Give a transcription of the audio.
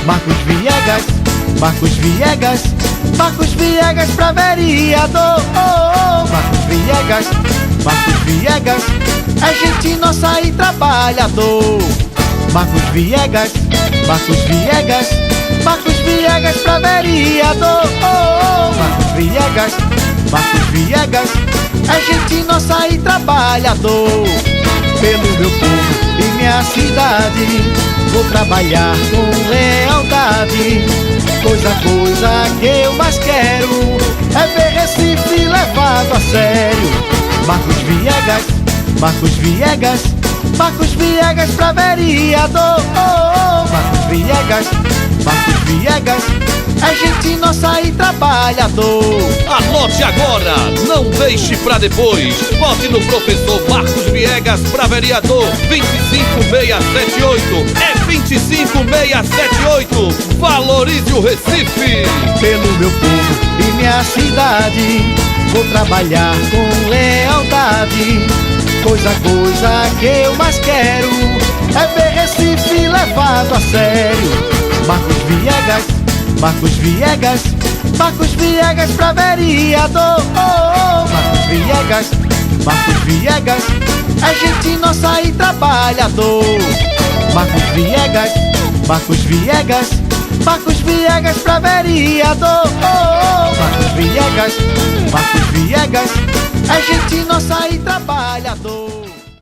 Marcos Viegas, Marcos Viegas, Marcos Viegas pra vereador. Marcos Viegas, Marcos Viegas, é gente nossa e trabalhador. Marcos Viegas, Marcos Viegas, Marcos Viegas pra vereador. Marcos Viegas, Marcos Viegas, é gente nossa e trabalhador. Pelo meu povo e minha cidade, vou trabalhar com lealdade. Coisa que eu mais quero é ver Recife levado a sério. Marcos Viegas, Marcos Viegas, Marcos Viegas pra vereador. Marcos Viegas, Marcos Viegas, é gente nossa e trabalhador. Anote agora, não deixe pra depois. Vote no professor Marcos Viegas pra vereador 25678. É 25678. Valorize o Recife. Pelo meu povo e minha cidade, vou trabalhar com lealdade. Coisa que eu mais quero é ver Recife levado a sério. Marcos Viegas, Marcos Viegas, Marcos Viegas pra vereador. Marcos Viegas, Marcos Viegas, é gente nossa e trabalhador. Marcos Viegas, Marcos Viegas, Marcos Viegas pra vereador. Marcos Viegas, Marcos Viegas, é gente nossa e trabalhador.